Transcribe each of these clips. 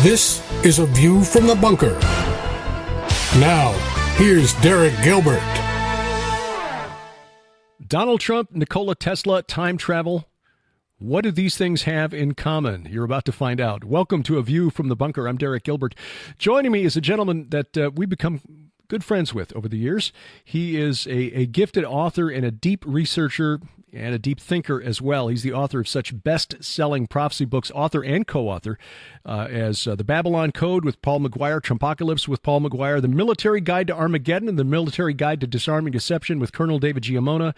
This is A View from the Bunker. Now, here's Derek Gilbert. Donald Trump, Nikola Tesla, time travel. What do these things have in common? You're about to find out. Welcome to A View from the Bunker. I'm Derek Gilbert. Joining me is a gentleman that we've become good friends with over the years. He is a gifted author and a deep researcher and a deep thinker as well. He's the author of such best-selling prophecy books, author and co-author, as The Babylon Code with Paul McGuire, Trumpocalypse with Paul McGuire, The Military Guide to Armageddon, and The Military Guide to Disarming Deception with Colonel David Giammona,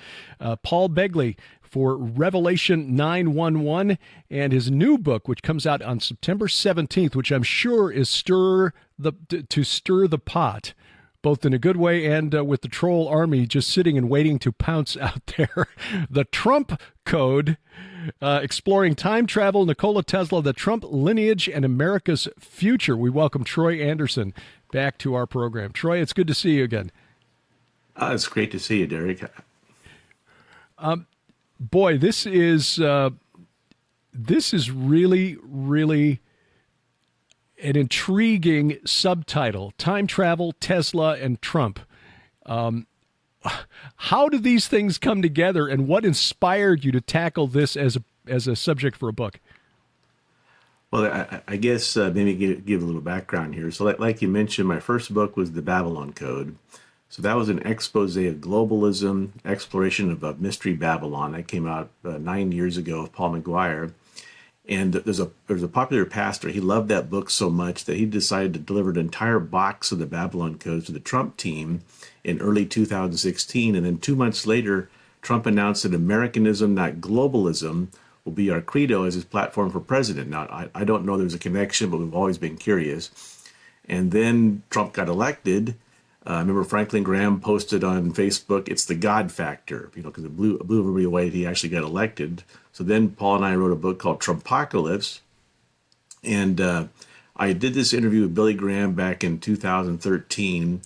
Paul Begley for Revelation 9:11, and his new book, which comes out on September 17th, which I'm sure is to stir the pot, both in a good way and with the troll army just sitting and waiting to pounce out there. The Trump Code, exploring time travel, Nikola Tesla, the Trump lineage, and America's future. We welcome Troy Anderson back to our program. Troy, it's good to see you again. It's great to see you, Derek. Boy, this is really, really an intriguing subtitle: Time Travel, Tesla, and Trump. How do these things come together, and what inspired you to tackle this as a subject for a book? Well, I guess maybe give a little background here. So like you mentioned, my first book was The Babylon Code. So that was an expose of globalism, exploration of Mystery Babylon. That came out 9 years ago with Paul McGuire. And there's a popular pastor. He loved that book so much that he decided to deliver an entire box of the Babylon Codes to the Trump team in early 2016. And then 2 months later, Trump announced that Americanism, not globalism, will be our credo as his platform for president. Now, I don't know there's a connection, but we've always been curious. And then Trump got elected. I remember Franklin Graham posted on Facebook, "It's the God factor," because it blew everybody away. He actually got elected. So then Paul and I wrote a book called Trumpocalypse. And I did this interview with Billy Graham back in 2013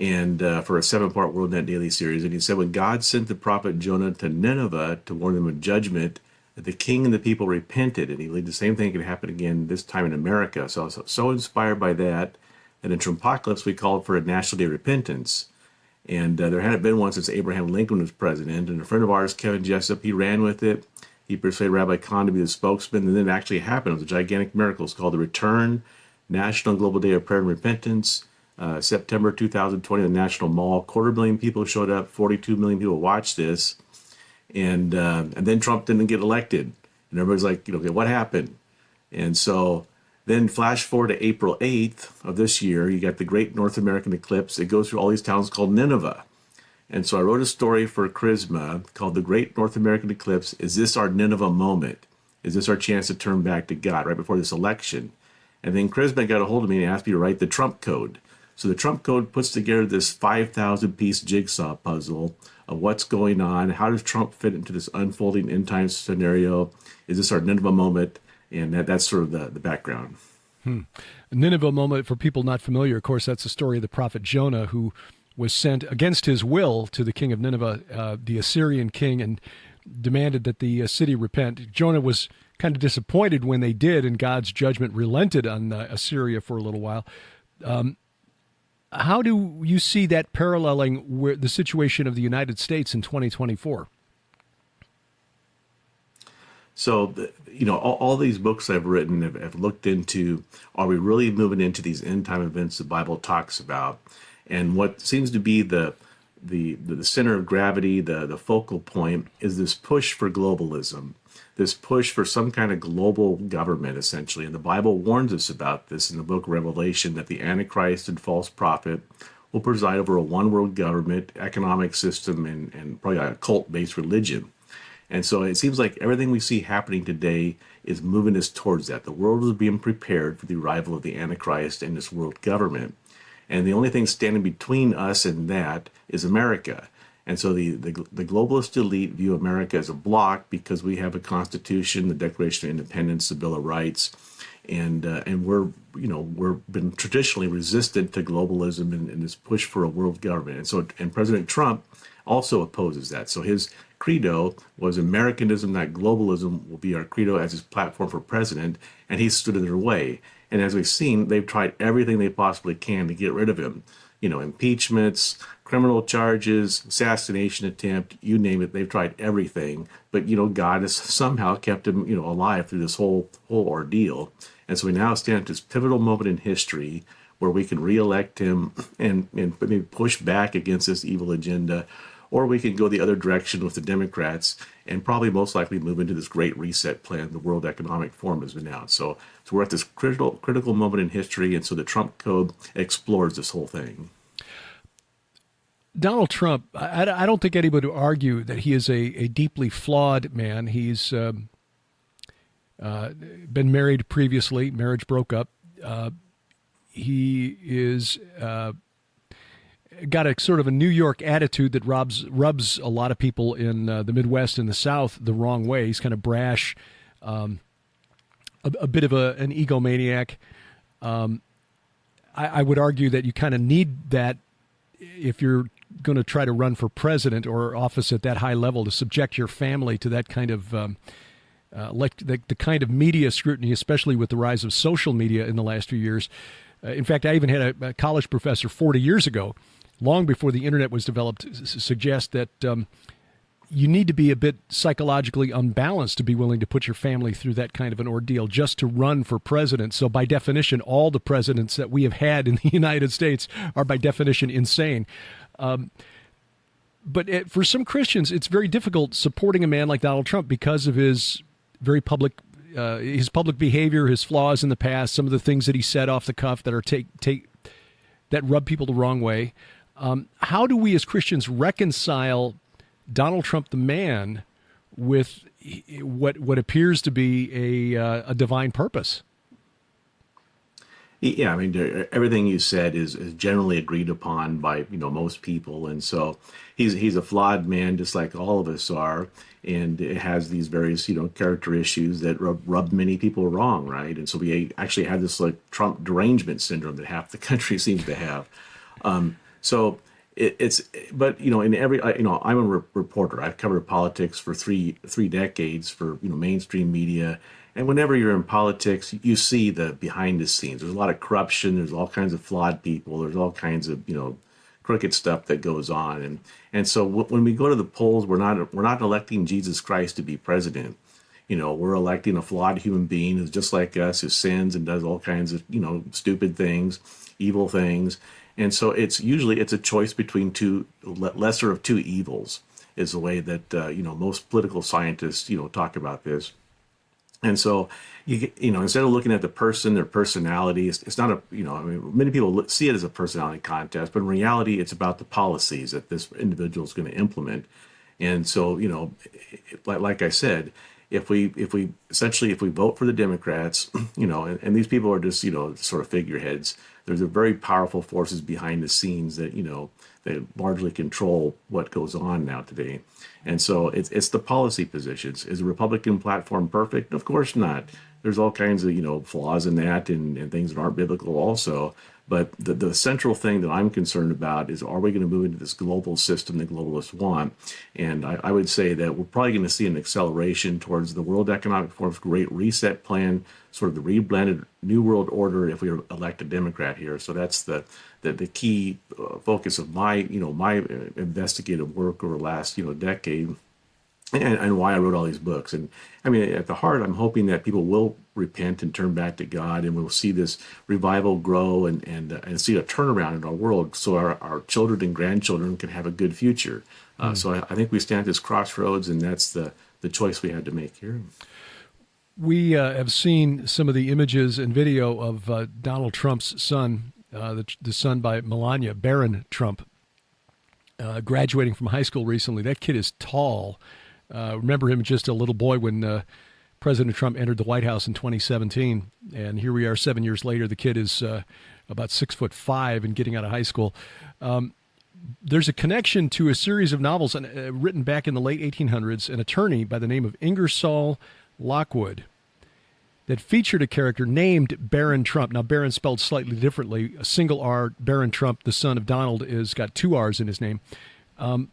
and for a 7-part WorldNet Daily series. And he said, when God sent the prophet Jonah to Nineveh to warn them of judgment, that the king and the people repented. And he believed the same thing could happen again, this time in America. So I was so inspired by that. And in Trumpocalypse, we called for a National Day of Repentance. And there hadn't been one since Abraham Lincoln was president. And a friend of ours, Kevin Jessup, he ran with it. He persuaded Rabbi Kahn to be the spokesman. And then it actually happened. It was a gigantic miracle. It's called the Return National Global Day of Prayer and Repentance. September 2020, the National Mall. 250,000 people showed up. 42 million people watched this. And then Trump didn't get elected. And everybody's like, okay, what happened? And so then flash forward to April 8th of this year, you got the Great North American Eclipse. It goes through all these towns called Nineveh. And so I wrote a story for Charisma called The Great North American Eclipse. Is this our Nineveh moment? Is this our chance to turn back to God right before this election? And then Charisma got a hold of me and asked me to write the Trump Code. So the Trump Code puts together this 5,000-piece jigsaw puzzle of what's going on. How does Trump fit into this unfolding end-time scenario? Is this our Nineveh moment? And that's sort of the background. Nineveh Moment, for people not familiar, of course, that's the story of the prophet Jonah, who was sent against his will to the king of Nineveh, the Assyrian king, and demanded that the city repent. Jonah was kind of disappointed when they did, and God's judgment relented on Assyria for a little while. How do you see that paralleling the situation of the United States in 2024? So, all these books I've written have looked into, are we really moving into these end-time events the Bible talks about? And what seems to be the center of gravity, the focal point, is this push for globalism, this push for some kind of global government, essentially. And the Bible warns us about this in the book of Revelation, that the Antichrist and false prophet will preside over a one-world government, economic system, and probably a cult-based religion. And so it seems like everything we see happening today is moving us towards that. The world is being prepared for the arrival of the Antichrist and this world government. And the only thing standing between us and that is America. And so the globalist elite view America as a bloc because we have a constitution, the Declaration of Independence, the Bill of Rights, and we're been traditionally resistant to globalism and this push for a world government. And President Trump also opposes that. So his credo was Americanism, not globalism, will be our credo as his platform for president, and he stood in their way. And as we've seen, they've tried everything they possibly can to get rid of him. Impeachments, criminal charges, assassination attempt, you name it. They've tried everything. But, God has somehow kept him, alive through this whole ordeal. And so we now stand at this pivotal moment in history where we can reelect him and maybe push back against this evil agenda. Or we can go the other direction with the Democrats and probably most likely move into this great reset plan the World Economic Forum has announced. So we're at this critical moment in history, and so the Trump Code explores this whole thing. Donald Trump, I don't think anybody would argue that he is a deeply flawed man. He's been married previously. Marriage broke up. He is got a sort of a New York attitude that rubs a lot of people in the Midwest and the South the wrong way. He's kind of brash, a bit of an egomaniac. I would argue that you kind of need that if you're going to try to run for president or office at that high level, to subject your family to that kind of like the kind of media scrutiny, especially with the rise of social media in the last few years. In fact, I even had a college professor 40 years ago, long before the internet was developed, suggest that you need to be a bit psychologically unbalanced to be willing to put your family through that kind of an ordeal just to run for president. So by definition, all the presidents that we have had in the United States are by definition insane. But for some Christians, it's very difficult supporting a man like Donald Trump because of his very public behavior, his flaws in the past, some of the things that he said off the cuff that are that rub people the wrong way. How do we as Christians reconcile Donald Trump the man with what appears to be a divine purpose? Yeah, I mean, everything you said is generally agreed upon by most people, and so he's a flawed man, just like all of us are, and it has these various character issues that rub many people wrong, right? And so we actually have this like Trump derangement syndrome that half the country seems to have. But in every I'm a reporter. I've covered politics for three decades for mainstream media. And whenever you're in politics, you see the behind the scenes. There's a lot of corruption. There's all kinds of flawed people. There's all kinds of crooked stuff that goes on. And so when we go to the polls, we're not electing Jesus Christ to be president. We're electing a flawed human being who's just like us, who sins and does all kinds of stupid things, evil things. And so it's a choice between lesser of two evils, is the way that most political scientists talk about this. And so, instead of looking at the person, their personality, it's not many people see it as a personality contest, but in reality, it's about the policies that this individual is going to implement. And so, like I said, if we vote for the Democrats, and these people are just, sort of figureheads, there's a very powerful forces behind the scenes that, that largely control what goes on now today. And so it's the policy positions. Is the Republican platform perfect? Of course not. There's all kinds of, flaws in that and things that aren't biblical also. But the central thing that I'm concerned about is, are we going to move into this global system that globalists want? And I would say that we're probably going to see an acceleration towards the World Economic Forum's Great Reset Plan, sort of the reblended New World Order if we elect a Democrat here. So that's the key focus of my investigative work over the last decade, and why I wrote all these books. And I mean, at the heart, I'm hoping that people will repent and turn back to God, and we'll see this revival grow and see a turnaround in our world, so our children and grandchildren can have a good future. So I think we stand at this crossroads, and that's the choice we had to make here. We have seen some of the images and video of Donald Trump's son, the son by Melania, Barron Trump, graduating from high school recently. That kid is tall. Remember him just a little boy when President Trump entered the White House in 2017. And here we are 7 years later. The kid is about 6'5" and getting out of high school. There's a connection to a series of novels written back in the late 1800s, an attorney by the name of Ingersoll Lockwood, that featured a character named Barron Trump. Now, Barron spelled slightly differently, a single R. Barron Trump, the son of Donald, is got two R's in his name. And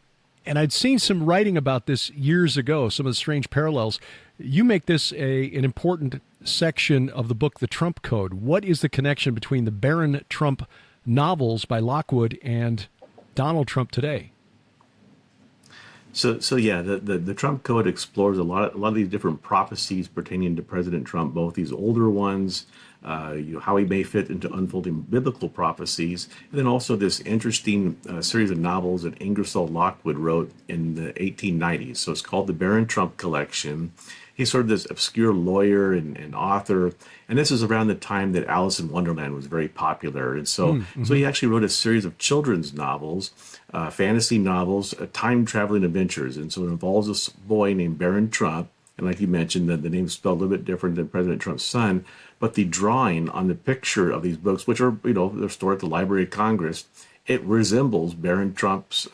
I'd seen some writing about this years ago, some of the strange parallels. You make this an important section of the book, The Trump Code. What is the connection between the Baron Trump novels by Lockwood and Donald Trump today? So yeah, the Trump Code explores a lot of these different prophecies pertaining to President Trump, both these older ones, how he may fit into unfolding biblical prophecies, and then also this interesting series of novels that Ingersoll Lockwood wrote in the 1890s. So it's called the Baron Trump Collection. He's sort of this obscure lawyer and author, and this is around the time that Alice in Wonderland was very popular. And so he actually wrote a series of children's novels, fantasy novels, time traveling adventures. And so it involves this boy named Baron Trump. And like you mentioned, the name's spelled a little bit different than President Trump's son. But the drawing on the picture of these books, which are, they're stored at the Library of Congress, it resembles Baron Trump's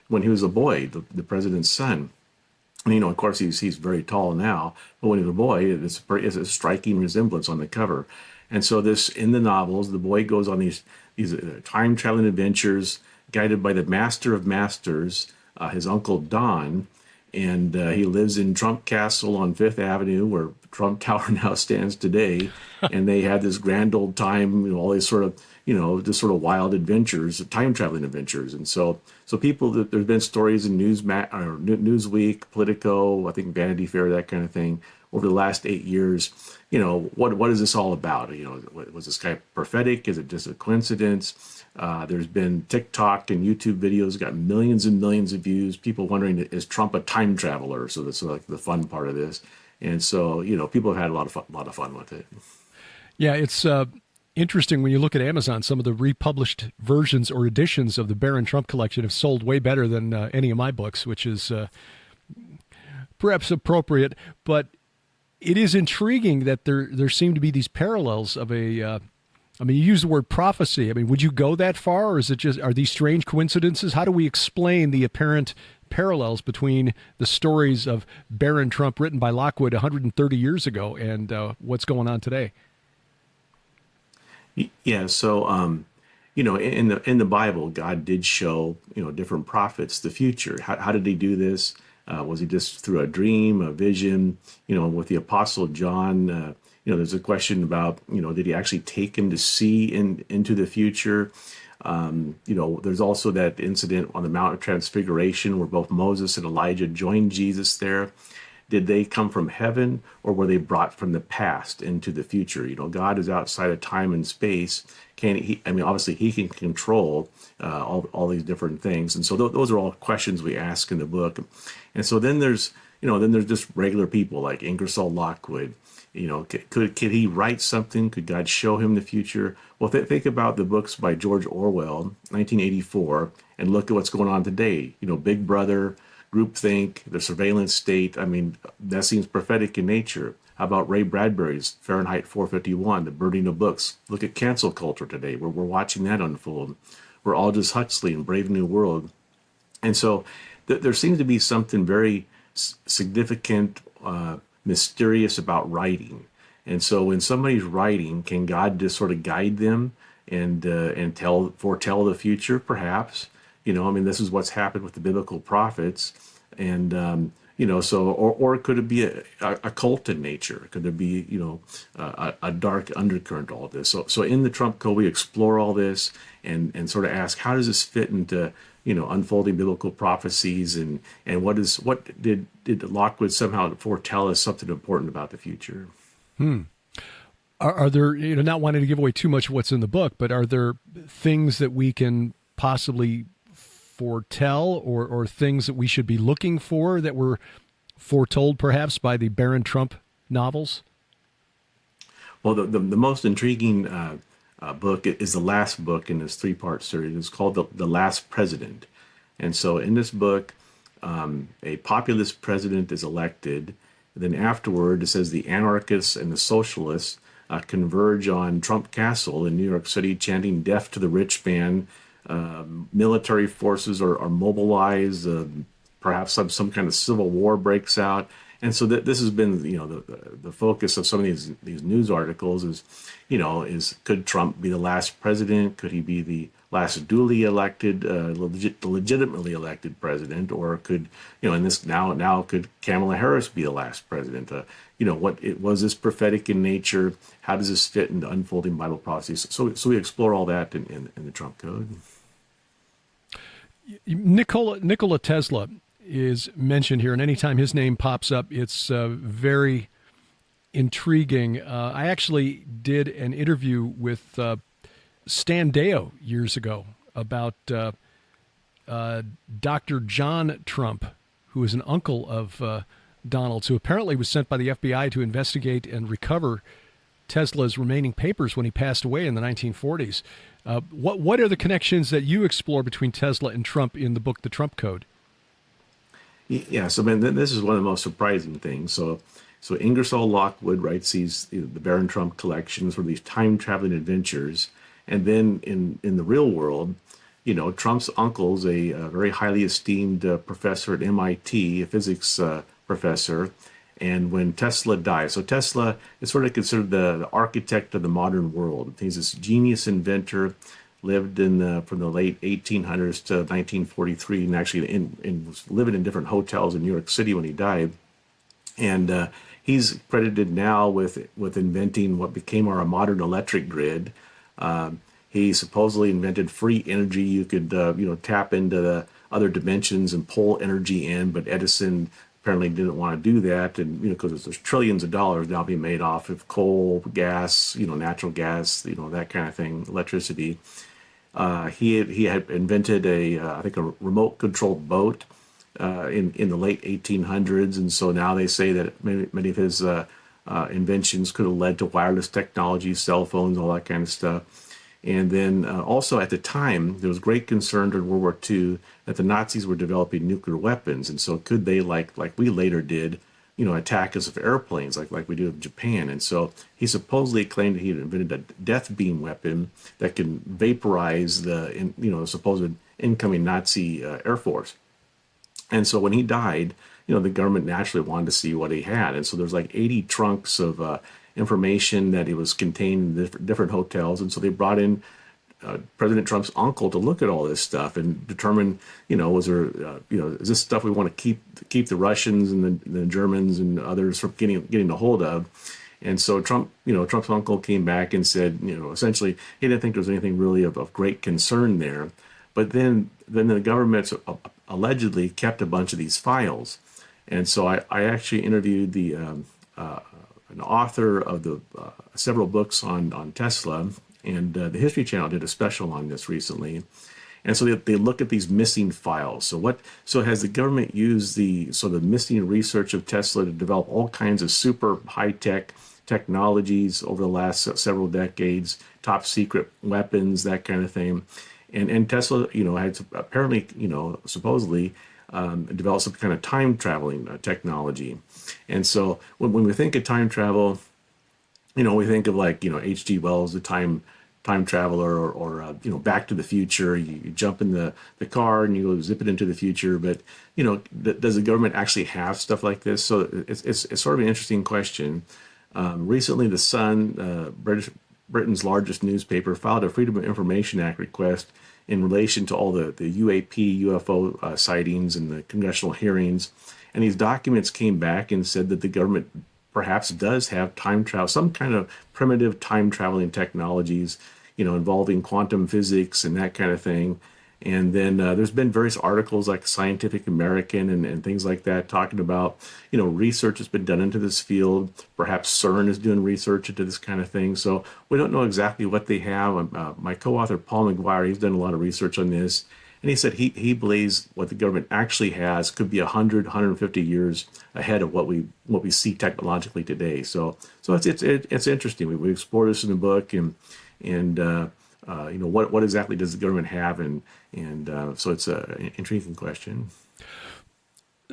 when he was a boy, the president's son. And, of course, he's very tall now, but when he was a boy, it's a striking resemblance on the cover. And so in the novels, the boy goes on these time traveling adventures guided by the master of masters, his uncle Don, and he lives in Trump Castle on Fifth Avenue, where Trump Tower now stands today. And they had this grand old time, all these sort of, just sort of wild adventures, time traveling adventures. And so people, there's been stories in Newsweek, Politico, I think Vanity Fair, that kind of thing, over the last 8 years. What is this all about? Was this guy prophetic? Is it just a coincidence? There's been TikTok and YouTube videos got millions and millions of views. People wondering, is Trump a time traveler? So that's like the fun part of this. And so, people have had a lot of fun with it. Yeah, it's interesting when you look at Amazon. Some of the republished versions or editions of the Baron Trump collection have sold way better than any of my books, which is perhaps appropriate. But it is intriguing that there seem to be these parallels of you use the word prophecy. Would you go that far, or are these strange coincidences? How do we explain the apparent parallels between the stories of Baron Trump written by Lockwood 130 years ago and what's going on today? Yeah, so in the Bible, God did show different prophets the future. How did he do this? Was he just through a dream, a vision? With the Apostle John, there's a question about did he actually take him to see into the future? There's also that incident on the Mount of Transfiguration where both Moses and Elijah joined Jesus there. Did they come from heaven, or were they brought from the past into the future? God is outside of time and space. Obviously he can control all these different things. And so those are all questions we ask in the book. And so then there's just regular people like Ingersoll Lockwood. Could he write something? Could God show him the future? Well, think about the books by George Orwell, 1984, and look at what's going on today. Big Brother, groupthink, the surveillance state. That seems prophetic in nature. How about Ray Bradbury's Fahrenheit 451, the burning of books? Look at cancel culture today. We're watching that unfold. We're Aldous Huxley in Brave New World. And so there seems to be something very significant, mysterious about writing. And so when somebody's writing, can God just sort of guide them and foretell the future, perhaps? This is what's happened with the biblical prophets. And, or could it be a cult in nature? Could there be, a dark undercurrent to all this? So in the Trump Code, we explore all this and sort of ask, how does this fit into, unfolding biblical prophecies, and what did Lockwood somehow foretell us something important about the future? Are there, not wanting to give away too much of what's in the book, but are there things that we can possibly foretell or things that we should be looking for that were foretold perhaps by the Baron Trump novels? Well, the most intriguing book is the last book in this three-part series. It's called The Last President. And so in this book, a populist president is elected. Then afterward, it says the anarchists and the socialists converge on Trump Castle in New York City, chanting "Death to the Rich Man." Military forces are mobilized. Perhaps some kind of civil war breaks out, And so this has been, the focus of some of these news articles is, could Trump be the last president? Could he be the last duly elected, legitimately elected president, or could, in this now could Kamala Harris be the last president? What it was this prophetic in nature? How does this fit into unfolding Bible prophecies? So we explore all that in the Trump Code. Nikola Tesla is mentioned here, and anytime his name pops up, it's very intriguing. I actually did an interview with Stan Deyo years ago about Dr. John Trump, who is an uncle of Donald's, who apparently was sent by the FBI to investigate and recover Tesla's remaining papers when he passed away in the 1940s. What are the connections that you explore between Tesla and Trump in the book, The Trump Code? Yeah, so this is one of the most surprising things. So Ingersoll Lockwood writes the Baron Trump collections for these time traveling adventures, and then in the real world, Trump's uncle's a very highly esteemed professor at MIT, a physics professor. And when Tesla died, so Tesla is sort of considered the architect of the modern world. He's this genius inventor, lived from the late 1800s to 1943, and actually was living in different hotels in New York City when he died. And he's credited now with inventing what became our modern electric grid. He supposedly invented free energy. You could tap into the other dimensions and pull energy in, but Edison apparently didn't want to do that, and because there's trillions of dollars now being made off of coal, gas, natural gas, that kind of thing, electricity. He had invented I think a remote controlled boat in the late 1800s, and so now they say that many of his inventions could have led to wireless technology, cell phones, all that kind of stuff. And then also at the time, there was great concern during World War II that the Nazis were developing nuclear weapons. And so could they, like we later did, attack us with airplanes like we do in Japan? And so he supposedly claimed that he had invented a death beam weapon that can vaporize the supposed incoming Nazi Air Force. And so when he died, the government naturally wanted to see what he had. And so there's like 80 trunks of information that it was contained in different hotels, and so they brought in President Trump's uncle to look at all this stuff and determine, was there, is this stuff we want to keep the Russians and the Germans and others from getting a hold of? And so Trump's uncle came back and said, essentially he didn't think there was anything really of great concern there, but then the government allegedly kept a bunch of these files, and so I actually interviewed an author of the several books on Tesla, and the History Channel did a special on this recently. And so they look at these missing files. So has the government used the missing research of Tesla to develop all kinds of super high-tech technologies over the last several decades, top secret weapons, that kind of thing. And Tesla, had apparently, supposedly developed some kind of time traveling technology. And so when we think of time travel, we think of H.G. Wells, the time traveler, or Back to the Future. You jump in the car and you go zip it into the future. But does the government actually have stuff like this? So it's sort of an interesting question. Recently, The Sun, Britain's largest newspaper, filed a Freedom of Information Act request in relation to all the UAP, UFO sightings and the congressional hearings. And these documents came back and said that the government perhaps does have time travel, some kind of primitive time traveling technologies, involving quantum physics and that kind of thing. And then there's been various articles like Scientific American and things like that talking about, research has been done into this field. Perhaps CERN is doing research into this kind of thing. So we don't know exactly what they have. My co-author, Paul McGuire, he's done a lot of research on this. And he said he believes what the government actually has could be 100, 150 years ahead of what we see technologically today. So it's interesting. We explore this in the book, and what exactly does the government have, and so it's an intriguing question.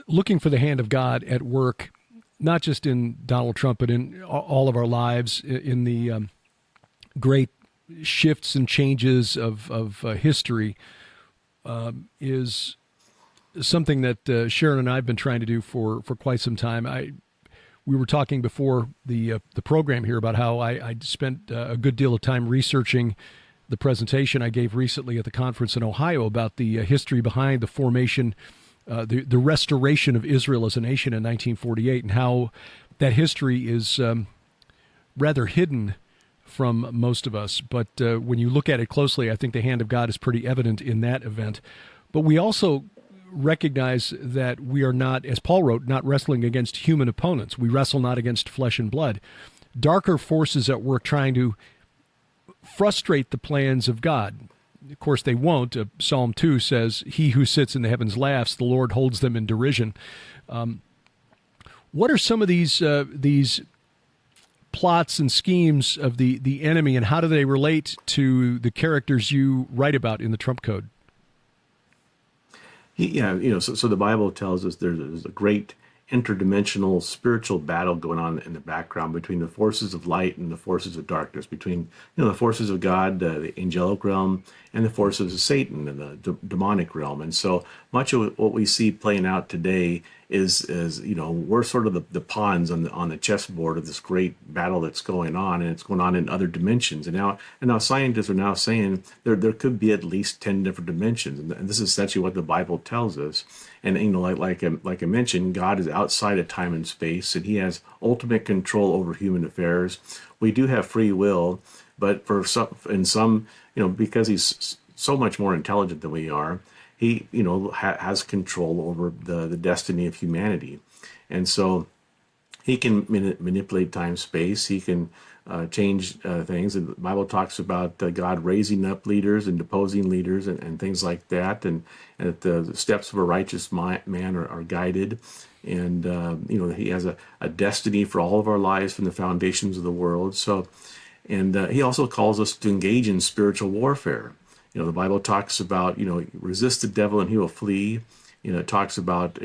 Looking for the hand of God at work, not just in Donald Trump, but in all of our lives, in the great shifts and changes of history. Is something that Sharon and I have been trying to do for quite some time. We were talking before the program here about how I spent a good deal of time researching the presentation I gave recently at the conference in Ohio about the history behind the formation, the restoration of Israel as a nation in 1948, and how that history is rather hidden from most of us. But when you look at it closely, I think the hand of God is pretty evident in that event. But we also recognize that we are not, as Paul wrote, not wrestling against human opponents. We wrestle not against flesh and blood. Darker forces at work trying to frustrate the plans of God. Of course, they won't. Psalm 2 says, "He who sits in the heavens laughs, the Lord holds them in derision." What are some of these plots and schemes of the enemy, and how do they relate to the characters you write about in the Trump Code? So the Bible tells us there's a great interdimensional spiritual battle going on in the background between the forces of light and the forces of darkness, between the forces of God, the angelic realm, and the forces of Satan and the demonic realm. And so much of what we see playing out today is we're sort of the pawns on the chessboard of this great battle that's going on, and it's going on in other dimensions. And now scientists are now saying there could be at least 10 different dimensions, and this is essentially what the Bible tells us. And like I mentioned, God is outside of time and space, and He has ultimate control over human affairs. We do have free will, but because He's so much more intelligent than we are, He has control over the destiny of humanity. And so He can manipulate time space. He can change things. And the Bible talks about God raising up leaders and deposing leaders and things like that, and that the steps of a righteous man are guided. And He has a destiny for all of our lives from the foundations of the world. So, and He also calls us to engage in spiritual warfare. The Bible talks about, resist the devil and he will flee. It talks about,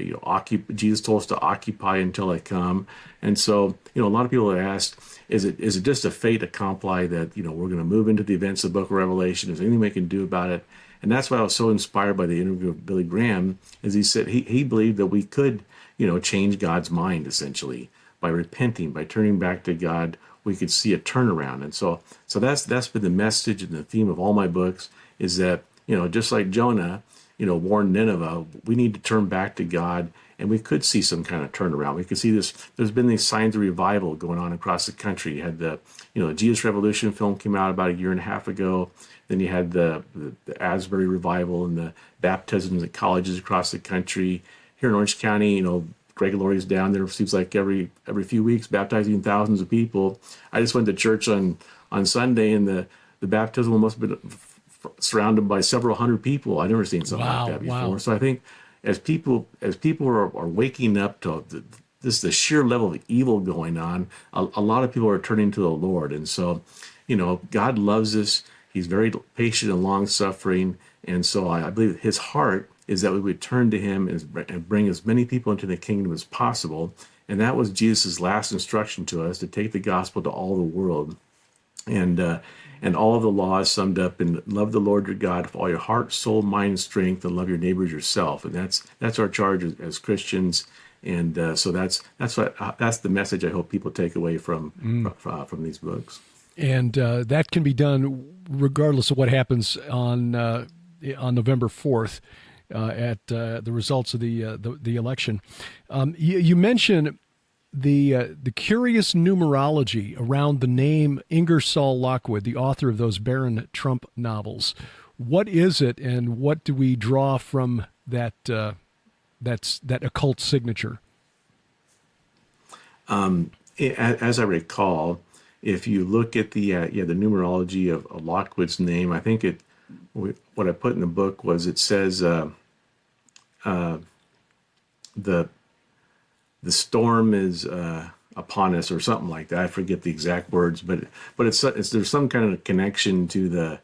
Jesus told us to occupy until I come. And so, a lot of people have asked, is it just a fait accompli that, we're going to move into the events of the book of Revelation? Is there anything we can do about it? And that's why I was so inspired by the interview of Billy Graham, as he said he believed that we could, change God's mind, essentially, by repenting, by turning back to God. We could see a turnaround. And so that's been the message and the theme of all my books, is that, just like Jonah, warned Nineveh, we need to turn back to God, and we could see some kind of turnaround. We could see this. There's been these signs of revival going on across the country. You had the Jesus Revolution film came out about 1.5 years ago. Then you had the Asbury revival and the baptisms at colleges across the country. Here in Orange County, Greg Laurie's down there. It seems like every few weeks baptizing thousands of people. I just went to church on Sunday, and the baptismal must have been surrounded by several hundred people. I've never seen something like that before. Wow. So I think as people are waking up to the sheer level of evil going on, a lot of people are turning to the Lord. And so, God loves us. He's very patient and long-suffering. And so I believe His heart is that we would turn to Him and bring as many people into the kingdom as possible. And that was Jesus' last instruction to us, to take the gospel to all the world. And all of the laws summed up in love the Lord your God with all your heart, soul, mind, and strength, and love your neighbors yourself. And that's our charge as Christians. And so that's the message I hope people take away from these books. And that can be done regardless of what happens on November 4th at the results of the election. You mentioned the curious numerology around the name Ingersoll Lockwood, the author of those Baron Trump novels. What is it, and what do we draw from that occult signature? As I recall, if you look at the numerology of Lockwood's name, I think what I put in the book was, it says the storm is upon us, or something like that. I forget the exact words, but it's there's some kind of connection to the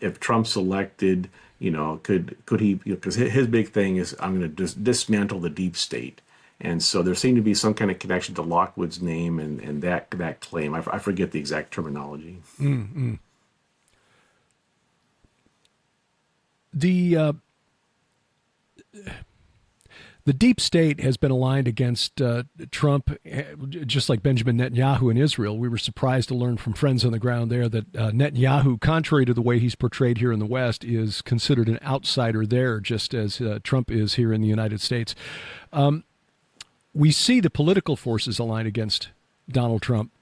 if Trump's elected, could he, because his big thing is, I'm going to dismantle the deep state. And so there seemed to be some kind of connection to Lockwood's name and that claim. I forget the exact terminology. Mm-hmm. The the deep state has been aligned against Trump, just like Benjamin Netanyahu in Israel. We were surprised to learn from friends on the ground there that Netanyahu, contrary to the way he's portrayed here in the West, is considered an outsider there, just as Trump is here in the United States. We see the political forces aligned against Donald Trump.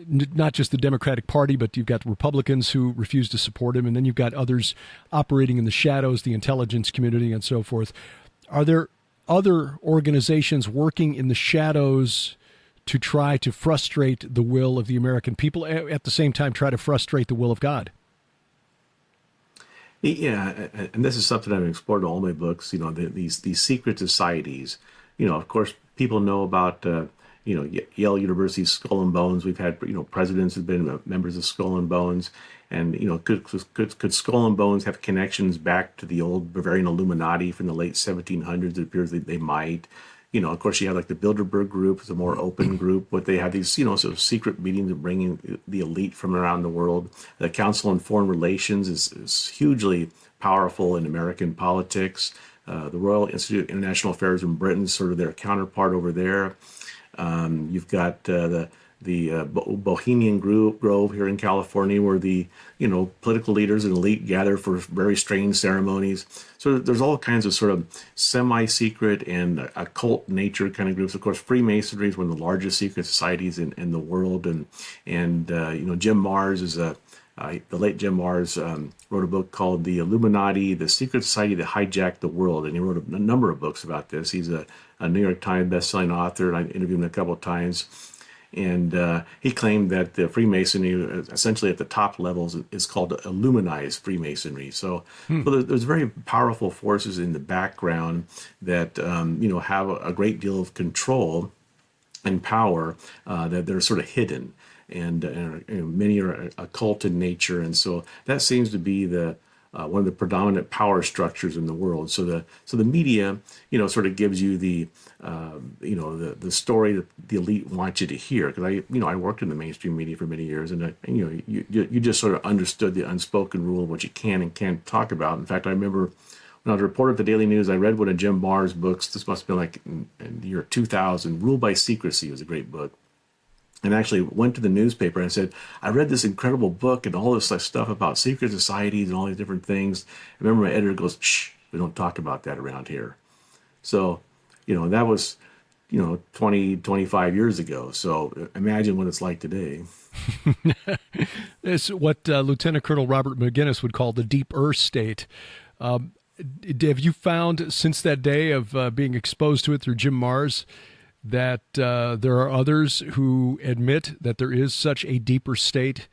Not just the Democratic Party, but you've got Republicans who refuse to support him, and then you've got others operating in the shadows, the intelligence community, and so forth. Are there other organizations working in the shadows to try to frustrate the will of the American people, at the same time try to frustrate the will of God? Yeah, and this is something I've explored in all my books. These secret societies. Of course, people know about Yale University's Skull and Bones. We've had presidents who've been members of Skull and Bones, and could Skull and Bones have connections back to the old Bavarian Illuminati from the late 1700s? It appears that they might. Of course, you have like the Bilderberg group, it's a more open group, but they have these, sort of secret meetings of bringing the elite from around the world. The Council on Foreign Relations is hugely powerful in American politics. The Royal Institute of International Affairs in Britain is sort of their counterpart over there. You've got the Bohemian Grove here in California, where the political leaders and elite gather for very strange ceremonies. So there's all kinds of sort of semi-secret and occult nature kind of groups. Of course, Freemasonry is one of the largest secret societies in the world, and Jim Marrs is the late Jim Marrs wrote a book called The Illuminati, the Secret Society That Hijacked the World, and he wrote a number of books about this. He's a New York Times bestselling author, and I interviewed him a couple of times. And he claimed that the Freemasonry, essentially at the top levels, is called Illuminized Freemasonry. So there's very powerful forces in the background that have a great deal of control and power that they're sort of hidden, and many are occult in nature, and so that seems to be the one of the predominant power structures in the world. So the media, sort of gives you the story that the elite want you to hear. Because I worked in the mainstream media for many years, and you just sort of understood the unspoken rule of what you can and can't talk about. In fact, I remember when I was a reporter at the Daily News, I read one of Jim Marrs' books. This must have been like in the year 2000. Rule by Secrecy was a great book. And actually went to the newspaper and said, I read this incredible book and all this stuff about secret societies and all these different things. I remember my editor goes, shh, we don't talk about that around here. So, that was, 20, 25 years ago. So imagine what it's like today. It's what Lieutenant Colonel Robert McGinnis would call the deep earth state. Have you found since that day of being exposed to it through Jim Marrs that there are others who admit that there is such a deeper state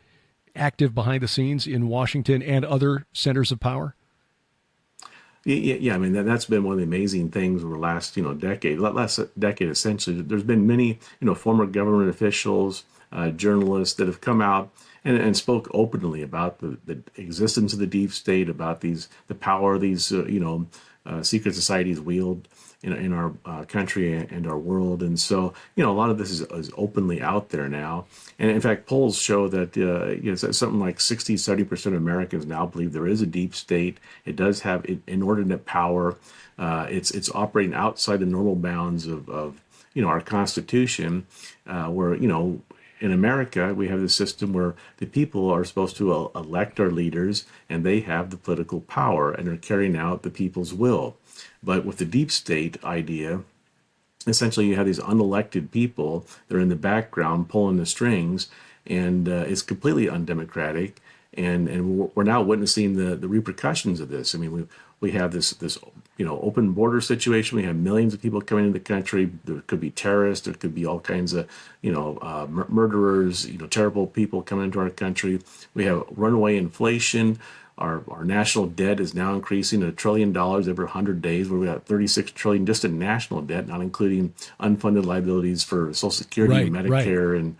active behind the scenes in Washington and other centers of power? Yeah. I mean, that's been one of the amazing things over the last, last decade, essentially. There's been many, former government officials, journalists that have come out and spoke openly about the existence of the deep state, about the power these, secret societies wield in our country and our world. And so, a lot of this is openly out there now. And in fact, polls show that something like 60-70% of Americans now believe there is a deep state. It does have inordinate power. It's operating outside the normal bounds of our Constitution, where, in America, we have this system where the people are supposed to elect our leaders, and they have the political power, and they're carrying out the people's will. But with the deep state idea, essentially you have these unelected people. They're in the background pulling the strings, and it's completely undemocratic. And we're now witnessing the repercussions of this. I mean, we have this open border situation. We have millions of people coming into the country. There could be terrorists. There could be all kinds of murderers. Terrible people coming into our country. We have runaway inflation. Our national debt is now increasing $1 trillion every 100 days. We're at $36 trillion just in national debt, not including unfunded liabilities for Social Security and Medicare, and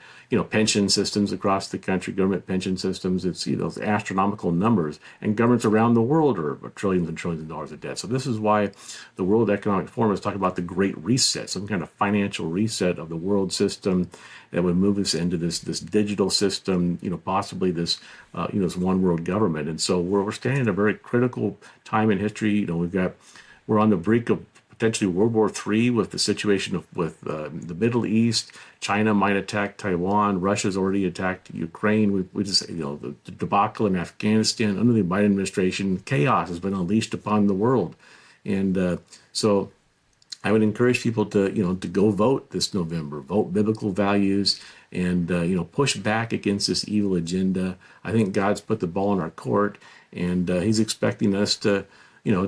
pension systems across the country, government pension systems. It's, it's astronomical numbers. And governments around the world are trillions and trillions of dollars of debt. So this is why the World Economic Forum is talking about the Great Reset, some kind of financial reset of the world system that would move us into this digital system, possibly this, this one world government. And so we're standing at a very critical time in history. We're on the brink of potentially World War III with the situation with the Middle East. China might attack Taiwan. Russia's already attacked Ukraine. We just, the debacle in Afghanistan under the Biden administration, chaos has been unleashed upon the world. And so I would encourage people to go vote this November, vote biblical values, and push back against this evil agenda. I think God's put the ball in our court, and He's expecting us to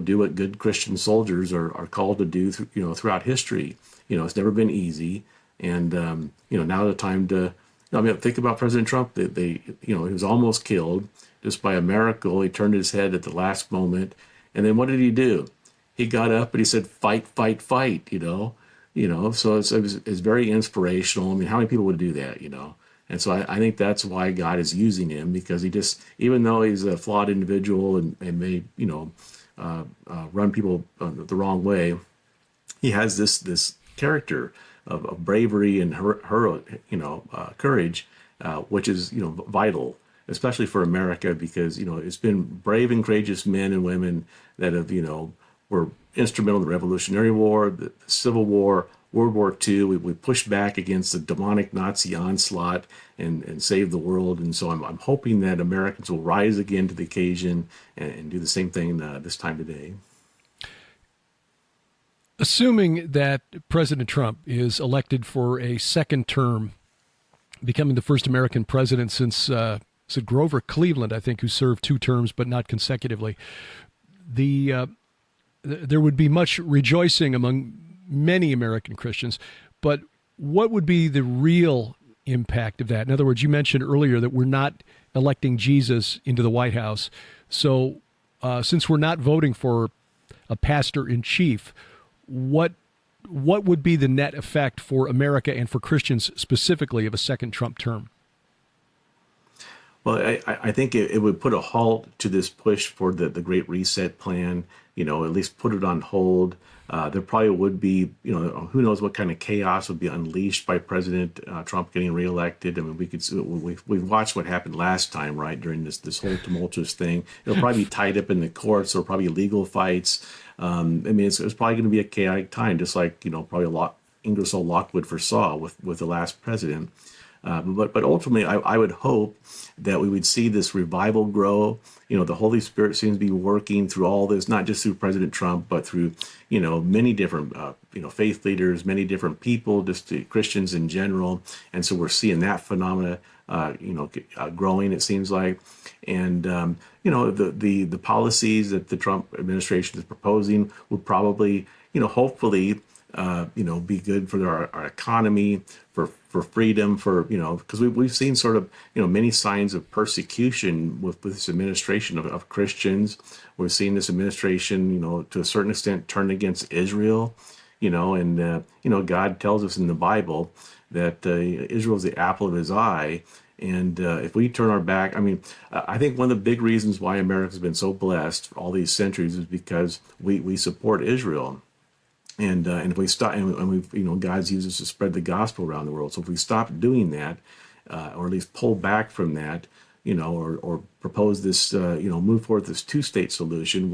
do what good Christian soldiers are called to do throughout history. It's never been easy, and now the time to. Think about President Trump. He was almost killed just by a miracle. He turned his head at the last moment, and then what did he do? He got up and he said, "Fight, fight, fight!" So it's very inspirational. How many people would do that? And so I think that's why God is using him, because he just, even though he's a flawed individual and may run people the wrong way, he has this character of bravery and courage, which is vital, especially for America, because it's been brave and courageous men and women that have were instrumental in the Revolutionary War, the Civil War, World War II. We pushed back against the demonic Nazi onslaught and saved the world. And so I'm hoping that Americans will rise again to the occasion and do the same thing this time today. Assuming that President Trump is elected for a second term, becoming the first American president since Grover Cleveland, I think, who served 2 terms but not consecutively, there would be much rejoicing among many American Christians. But what would be the real impact of that? In other words, you mentioned earlier that we're not electing Jesus into the White House. So since we're not voting for a pastor-in-chief, what would be the net effect for America and for Christians specifically of a second Trump term? Well, I think it would put a halt to this push for the Great Reset plan, at least put it on hold. There probably would be, who knows what kind of chaos would be unleashed by President Trump getting realected. We've watched what happened last time, right, during this whole tumultuous thing. It'll probably be tied up in the courts. There'll probably be legal fights. It's probably going to be a chaotic time, just like, probably Ingersoll Lockwood foresaw with the last president. But ultimately, I would hope that we would see this revival grow. The Holy Spirit seems to be working through all this, not just through President Trump, but through, many different, faith leaders, many different people, just Christians in general. And so we're seeing that phenomena, growing, it seems like. And, the policies that the Trump administration is proposing would probably, hopefully, be good for our economy, for freedom, because we've seen sort of, many signs of persecution with this administration of Christians. We've seen this administration, to a certain extent turn against Israel, and God tells us in the Bible that Israel is the apple of his eye. And if we turn our back, I think one of the big reasons why America's been so blessed for all these centuries is because we support Israel. And if we stop, and we've, God's used us to spread the gospel around the world. So if we stop doing that, or at least pull back from that, or propose this, move forward this 2-state solution,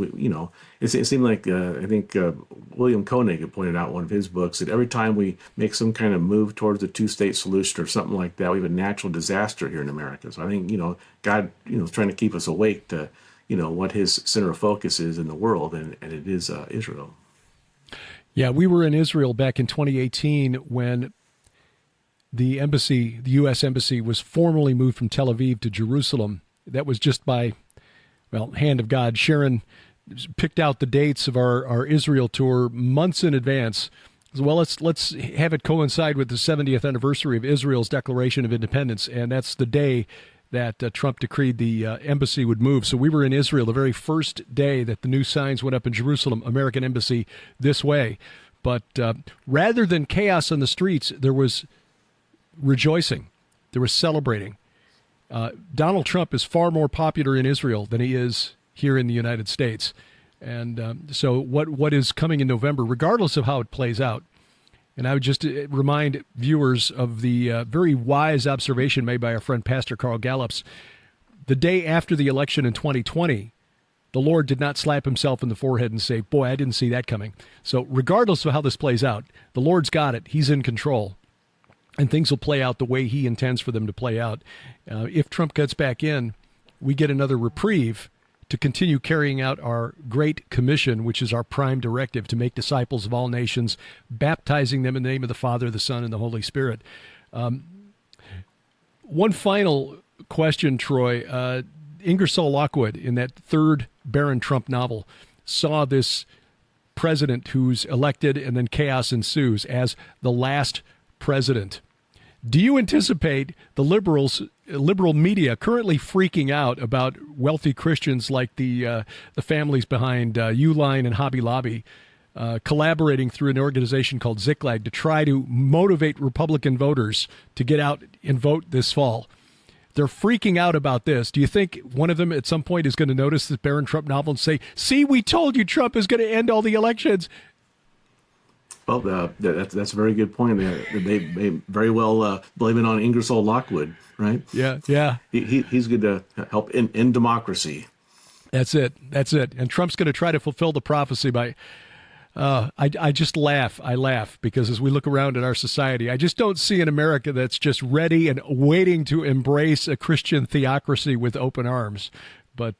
it seemed like, I think William Koenig had pointed out in one of his books that every time we make some kind of move towards a 2-state solution or something like that, we have a natural disaster here in America. So I think, God, is trying to keep us awake to, what his center of focus is in the world, and it is Israel. Yeah, we were in Israel back in 2018 when the U.S. Embassy was formally moved from Tel Aviv to Jerusalem. That was just by, hand of God. Sharon picked out the dates of our Israel tour months in advance. Well, let's have it coincide with the 70th anniversary of Israel's Declaration of Independence, and that's the day that Trump decreed the embassy would move. So we were in Israel the very first day that the new signs went up in Jerusalem, American Embassy this way. But rather than chaos on the streets, there was rejoicing. There was celebrating. Donald Trump is far more popular in Israel than he is here in the United States. And so what is coming in November, regardless of how it plays out, and I would just remind viewers of the very wise observation made by our friend Pastor Carl Gallups. The day after the election in 2020, the Lord did not slap himself in the forehead and say, boy, I didn't see that coming. So regardless of how this plays out, the Lord's got it. He's in control. And things will play out the way he intends for them to play out. If Trump gets back in, we get another reprieve to continue carrying out our Great Commission, which is our prime directive to make disciples of all nations, baptizing them in the name of the Father, the Son, and the Holy Spirit. One final question, Troy. Ingersoll Lockwood, in that third Baron Trump novel, saw this president who's elected and then chaos ensues as the last president. Do you anticipate the liberal media currently freaking out about wealthy Christians like the families behind Uline and Hobby Lobby collaborating through an organization called Ziklag to try to motivate Republican voters to get out and vote this fall? They're freaking out about this. Do you think one of them at some point is going to notice this Baron Trump novel and say, see, we told you Trump is going to end all the elections? Well, that's a very good point. They very well blame it on Ingersoll Lockwood, right? Yeah. He's going to help in democracy. That's it. And Trump's going to try to fulfill the prophecy by... I just laugh. I laugh because as we look around at our society, I just don't see an America that's just ready and waiting to embrace a Christian theocracy with open arms. But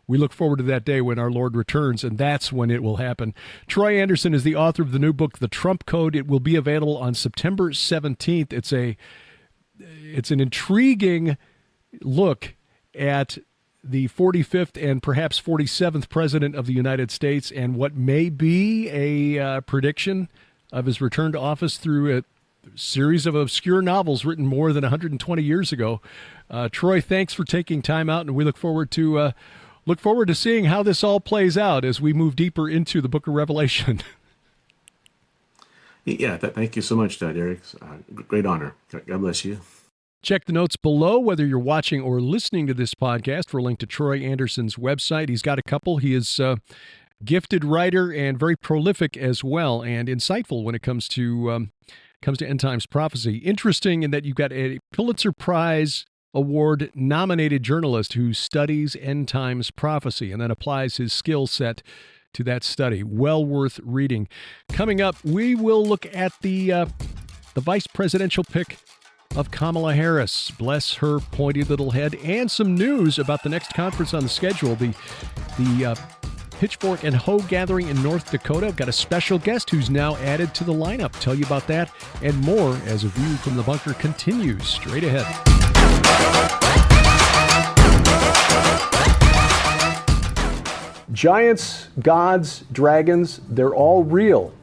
we look forward to that day when our Lord returns, and that's when it will happen. Troy Anderson is the author of the new book, The Trump Code. It will be available on September 17th. It's an intriguing look at the 45th and perhaps 47th president of the United States and what may be a prediction of his return to office through a series of obscure novels written more than 120 years ago. Troy, thanks for taking time out, and we look forward to seeing how this all plays out as we move deeper into the book of Revelation. Yeah, thank you so much, Derek. Great honor. God bless you. Check the notes below, whether you're watching or listening to this podcast, for a link to Troy Anderson's website. He's got a couple. He is a gifted writer and very prolific as well, and insightful when it comes to end times prophecy. Interesting in that you've got a Pulitzer Prize Award nominated journalist who studies end times prophecy and then applies his skill set to that study. Well worth reading. Coming up, we will look at the vice presidential pick of Kamala Harris. Bless her pointy little head, and some news about the next conference on the schedule, the Pitchfork and Hoe Gathering in North Dakota. I've got a special guest who's now added to the lineup. Tell you about that and more as A View from the Bunker continues straight ahead. Giants, gods, dragons, they're all real.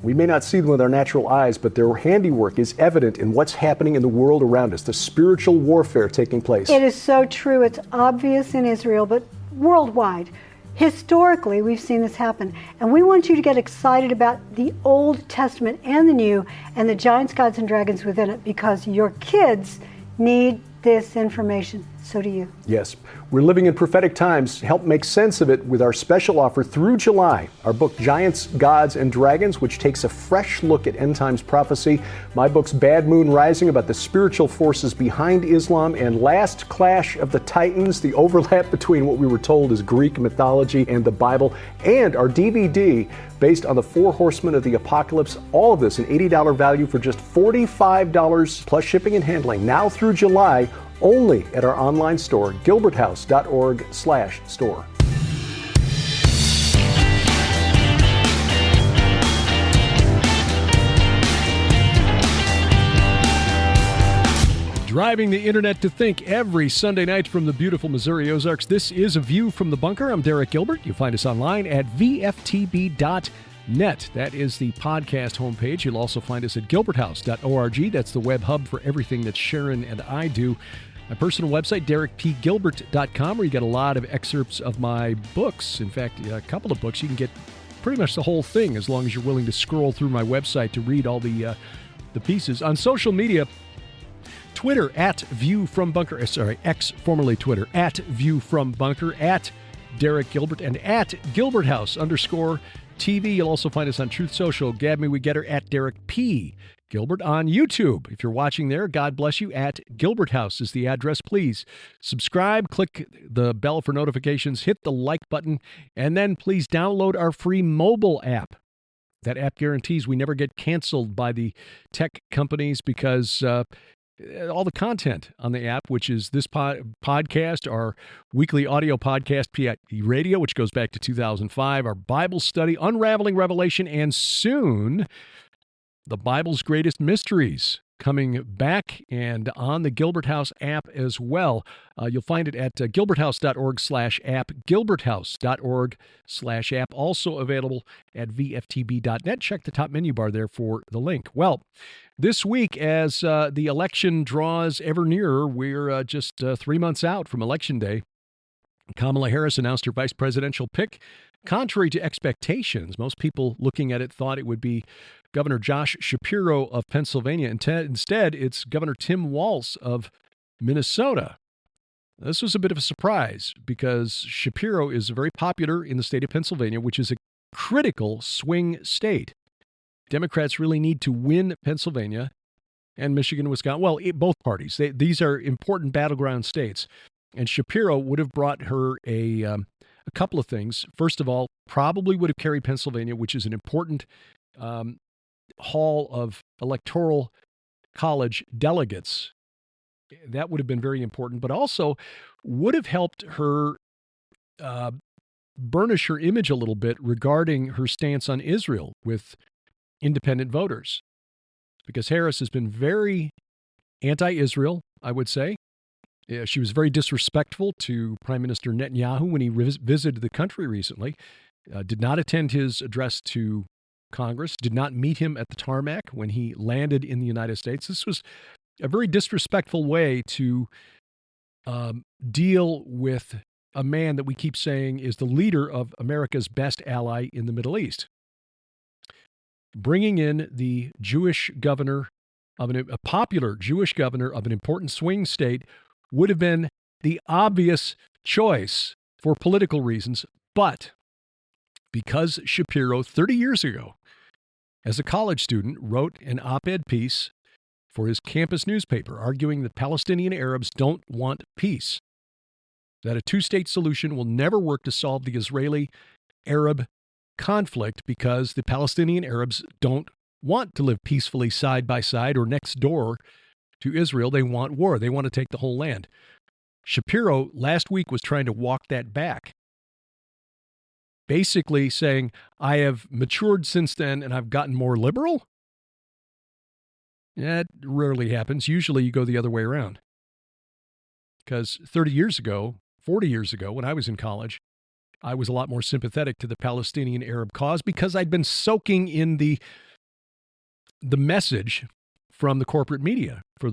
We may not see them with our natural eyes, but their handiwork is evident in what's happening in the world around us, the spiritual warfare taking place. It is so true. It's obvious in Israel, but worldwide. Historically, we've seen this happen. And we want you to get excited about the Old Testament and the New and the giants, gods, and dragons within it, because your kids need this information. So do you. Yes. We're living in prophetic times. Help make sense of it with our special offer through July. Our book, Giants, Gods, and Dragons, which takes a fresh look at end times prophecy. My book's Bad Moon Rising, about the spiritual forces behind Islam, and Last Clash of the Titans, the overlap between what we were told is Greek mythology and the Bible, and our DVD based on the 4 horsemen of the apocalypse. All of this, an $80 value for just $45 plus shipping and handling, now through July, only at our online store, gilberthouse.org/store. Driving the internet to think every Sunday night from the beautiful Missouri Ozarks. This is A View from the Bunker. I'm Derek Gilbert. You find us online at VFTB.net. That is the podcast homepage. You'll also find us at gilberthouse.org. That's the web hub for everything that Sharon and I do. My personal website, derekpgilbert.com, where you get a lot of excerpts of my books. In fact, a couple of books. You can get pretty much the whole thing as long as you're willing to scroll through my website to read all the pieces. On social media, Twitter at View from Bunker. Sorry, X, formerly Twitter, at View from Bunker, at Derek Gilbert, and at Gilbert House _TV. You'll also find us on Truth Social, Gab Me We Get Her, at Derek P. Gilbert on YouTube. If you're watching there, God bless you. At Gilbert House is the address. Please subscribe, click the bell for notifications, hit the like button, and then please download our free mobile app. That app guarantees we never get canceled by the tech companies because all the content on the app, which is this podcast, our weekly audio podcast, PIE Radio, which goes back to 2005, our Bible study, Unraveling Revelation, and soon the Bible's Greatest Mysteries, coming back and on the Gilbert House app as well. You'll find it at gilberthouse.org/app, gilberthouse.org/app, also available at VFTB.net. Check the top menu bar there for the link. Well, this week, as the election draws ever nearer, we're just 3 months out from Election Day. Kamala Harris announced her vice presidential pick. Contrary to expectations, most people looking at it thought it would be Governor Josh Shapiro of Pennsylvania. Instead, it's Governor Tim Walz of Minnesota. This was a bit of a surprise because Shapiro is very popular in the state of Pennsylvania, which is a critical swing state. Democrats really need to win Pennsylvania and Michigan, Wisconsin. Well, both parties. These are important battleground states. And Shapiro would have brought her a couple of things. First of all, probably would have carried Pennsylvania, which is an important hall of electoral college delegates. That would have been very important, but also would have helped her burnish her image a little bit regarding her stance on Israel with independent voters. Because Harris has been very anti-Israel, I would say. She was very disrespectful to Prime Minister Netanyahu when he visited the country recently, did not attend his address to Congress, did not meet him at the tarmac when he landed in the United States. This was a very disrespectful way to deal with a man that we keep saying is the leader of America's best ally in the Middle East. Bringing in the Jewish governor of a popular Jewish governor of an important swing state would have been the obvious choice for political reasons, but because Shapiro, 30 years ago, as a college student, wrote an op-ed piece for his campus newspaper arguing that Palestinian Arabs don't want peace, that a two-state solution will never work to solve the Israeli-Arab conflict because the Palestinian Arabs don't want to live peacefully side by side or next door to Israel. They want war. They want to take the whole land. Shapiro last week was trying to walk that back, basically saying, I have matured since then and I've gotten more liberal. That rarely happens. Usually you go the other way around. Because 30 years ago, 40 years ago, when I was in college, I was a lot more sympathetic to the Palestinian Arab cause because I'd been soaking in the message from the corporate media for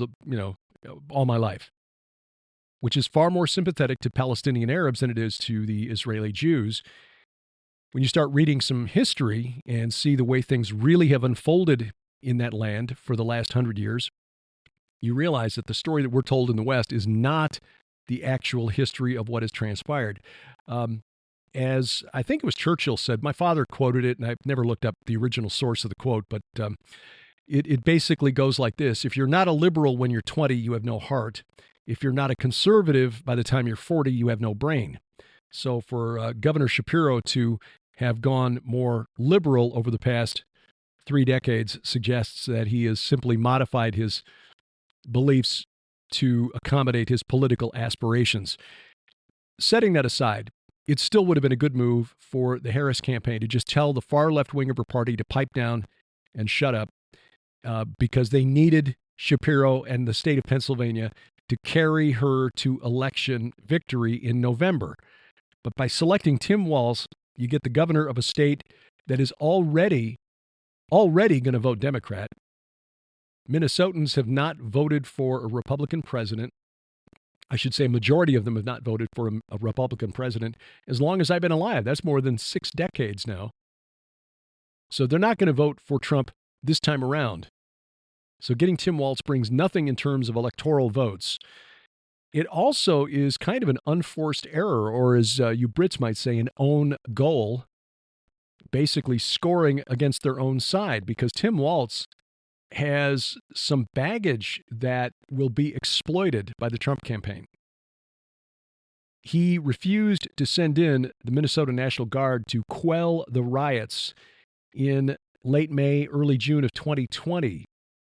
all my life, which is far more sympathetic to Palestinian Arabs than it is to the Israeli Jews. When you start reading some history and see the way things really have unfolded in that land for the last 100 years, you realize that the story that we're told in the West is not the actual history of what has transpired. As I think it was Churchill said, my father quoted it, and I've never looked up the original source of the quote, but it basically goes like this. If you're not a liberal when you're 20, you have no heart. If you're not a conservative by the time you're 40, you have no brain. So for Governor Shapiro to have gone more liberal over the past 3 decades suggests that he has simply modified his beliefs to accommodate his political aspirations. Setting that aside, it still would have been a good move for the Harris campaign to just tell the far left wing of her party to pipe down and shut up because they needed Shapiro and the state of Pennsylvania to carry her to election victory in November. But by selecting Tim Walz, you get the governor of a state that is already going to vote Democrat. Minnesotans have not voted for a Republican president. I should say a majority of them have not voted for a Republican president as long as I've been alive. That's more than 6 decades now. So they're not going to vote for Trump this time around. So getting Tim Walz brings nothing in terms of electoral votes. It also is kind of an unforced error, or as you Brits might say, an own goal, basically scoring against their own side, because Tim Walz has some baggage that will be exploited by the Trump campaign. He refused to send in the Minnesota National Guard to quell the riots in late May, early June of 2020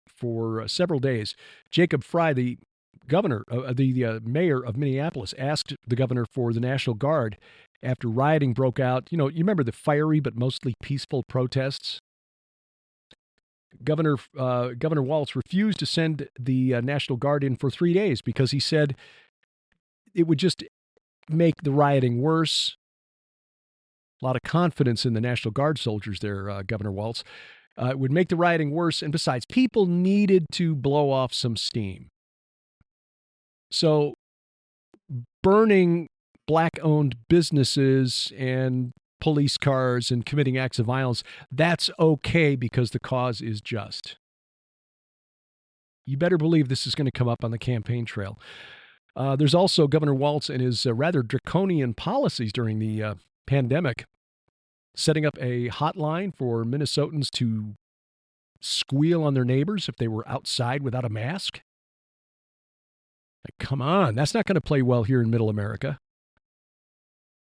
for several days. Jacob Frey, the governor, the mayor of Minneapolis, asked the governor for the National Guard after rioting broke out. You remember the fiery but mostly peaceful protests? Governor Walz refused to send the National Guard in for 3 days because he said it would just make the rioting worse. A lot of confidence in the National Guard soldiers there, Governor Walz. It would make the rioting worse, and besides, people needed to blow off some steam. So burning black-owned businesses and police cars and committing acts of violence, that's okay because the cause is just. You better believe this is going to come up on the campaign trail. There's also Governor Walz and his rather draconian policies during the pandemic, setting up a hotline for Minnesotans to squeal on their neighbors if they were outside without a mask. Like, come on, that's not going to play well here in Middle America.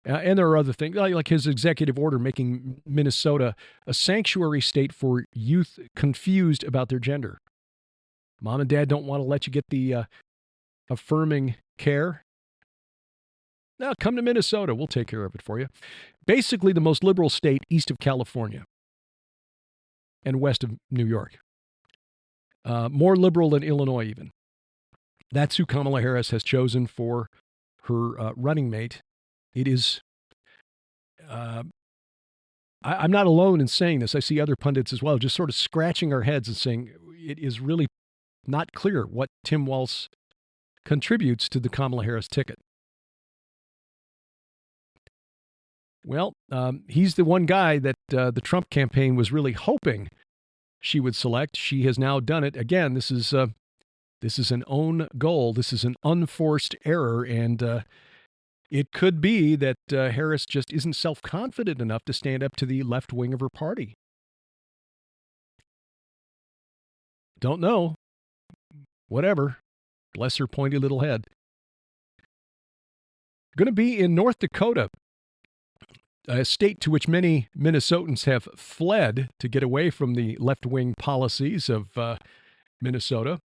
And there are other things, like his executive order making Minnesota a sanctuary state for youth confused about their gender. Mom and dad don't want to let you get the affirming care. Now, come to Minnesota. We'll take care of it for you. Basically, the most liberal state east of California and west of New York. More liberal than Illinois, even. That's who Kamala Harris has chosen for her running mate. It is, I'm not alone in saying this. I see other pundits as well, just sort of scratching our heads and saying it is really not clear what Tim Walz contributes to the Kamala Harris ticket. Well, he's the one guy that the Trump campaign was really hoping she would select. She has now done it. Again, this is an own goal. This is an unforced error, and it could be that Harris just isn't self-confident enough to stand up to the left wing of her party. Don't know. Whatever. Bless her pointy little head. Going to be in North Dakota, a state to which many Minnesotans have fled to get away from the left-wing policies of Minnesota.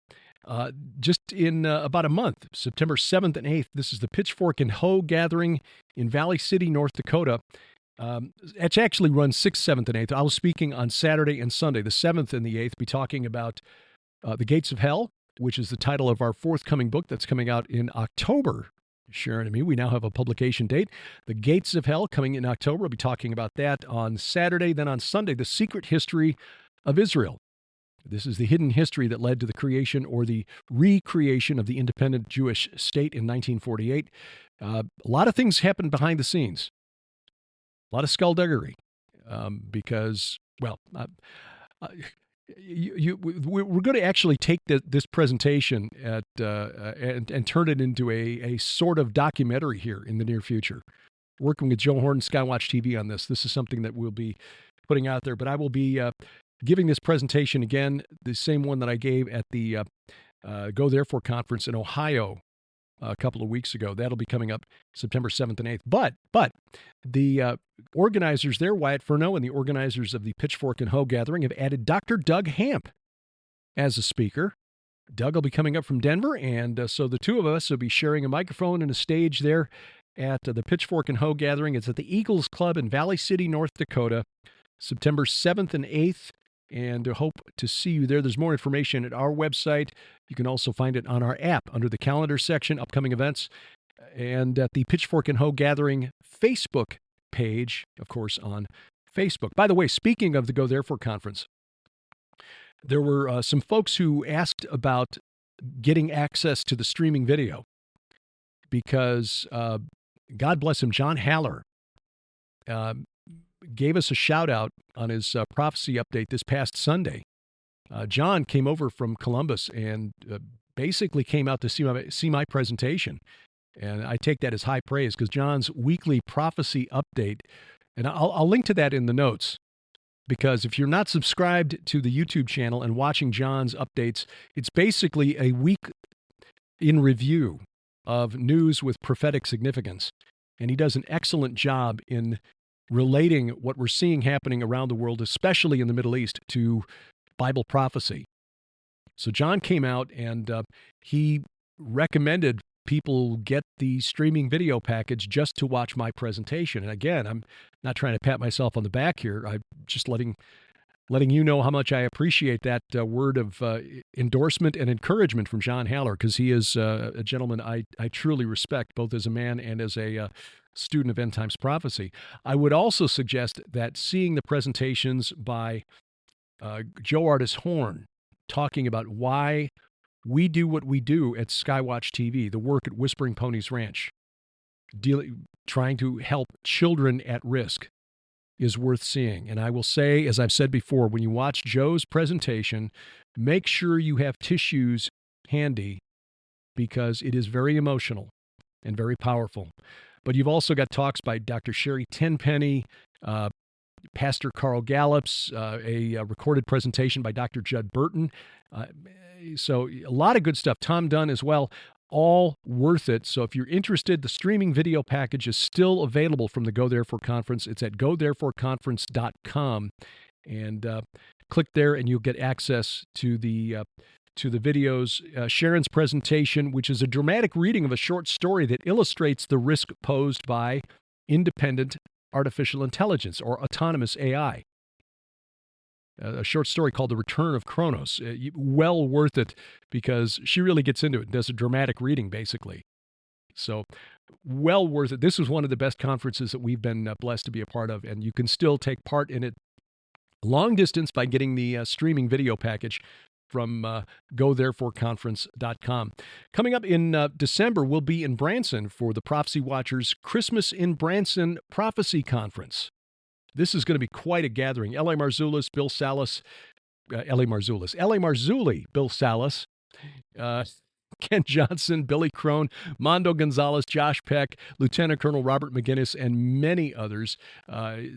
Just in about a month, September 7th and 8th, this is the Pitchfork and Hoe Gathering in Valley City, North Dakota. It's actually run 6th, 7th, and 8th. I was speaking on Saturday and Sunday. The 7th and the 8th, be talking about The Gates of Hell, which is the title of our forthcoming book that's coming out in October. Sharon and me, we now have a publication date. The Gates of Hell coming in October. We'll be talking about that on Saturday. Then on Sunday, The Secret History of Israel. This is the hidden history that led to the creation or the recreation of the independent Jewish state in 1948. A lot of things happened behind the scenes. A lot of skullduggery because, well, we're going to actually take this presentation and turn it into a sort of documentary here in the near future. Working with Joe Horn, Skywatch TV on this. This is something that we'll be putting out there, but I will be giving this presentation again, the same one that I gave at the Go Therefore conference in Ohio a couple of weeks ago. That'll be coming up September 7th and 8th. But the organizers there, Wyatt Furno, and the organizers of the Pitchfork and Hoe Gathering have added Dr. Doug Hamp as a speaker. Doug will be coming up from Denver, and so the two of us will be sharing a microphone and a stage there at the Pitchfork and Hoe Gathering. It's at the Eagles Club in Valley City, North Dakota, September 7th and 8th. And I hope to see you there. There's more information at our website. You can also find it on our app under the calendar section, upcoming events, and at the Pitchfork and Hoe Gathering Facebook page, of course, on Facebook. By the way, speaking of the Go Therefore conference, there were some folks who asked about getting access to the streaming video because, God bless him, John Haller gave us a shout out on his prophecy update this past Sunday. John came over from Columbus and basically came out to see my presentation. And I take that as high praise because John's weekly prophecy update, and I'll link to that in the notes, because if you're not subscribed to the YouTube channel and watching John's updates, it's basically a week in review of news with prophetic significance. And he does an excellent job in relating what we're seeing happening around the world, especially in the Middle East, to Bible prophecy. So John came out and he recommended people get the streaming video package just to watch my presentation. And again, I'm not trying to pat myself on the back here. I'm just letting you know how much I appreciate that word of endorsement and encouragement from John Haller, because he is a gentleman I truly respect, both as a man and as a student of end times prophecy. I would also suggest that seeing the presentations by Joe Artis Horn talking about why we do what we do at Skywatch TV, the work at Whispering Ponies Ranch, trying to help children at risk, is worth seeing. And I will say, as I've said before, when you watch Joe's presentation, make sure you have tissues handy, because it is very emotional and very powerful. But you've also got talks by Dr. Sherry Tenpenny, Pastor Carl Gallups, a recorded presentation by Dr. Judd Burton. So a lot of good stuff. Tom Dunn as well. All worth it. So if you're interested, the streaming video package is still available from the Go Therefore Conference. It's at gothereforeconference.com. And click there and you'll get access to the videos. Sharon's presentation, which is a dramatic reading of a short story that illustrates the risk posed by independent artificial intelligence or autonomous AI. A short story called The Return of Kronos. Well worth it, because she really gets into it and does a dramatic reading, basically. So well worth it. This was one of the best conferences that we've been blessed to be a part of, and you can still take part in it long distance by getting the streaming video package from gothereforeconference.com. Coming up in December, we'll be in Branson for the Prophecy Watchers Christmas in Branson Prophecy Conference. This is going to be quite a gathering. L.A. Marzulli, Bill Salas, Ken Johnson, Billy Crone, Mondo Gonzalez, Josh Peck, Lieutenant Colonel Robert McGinnis, and many others.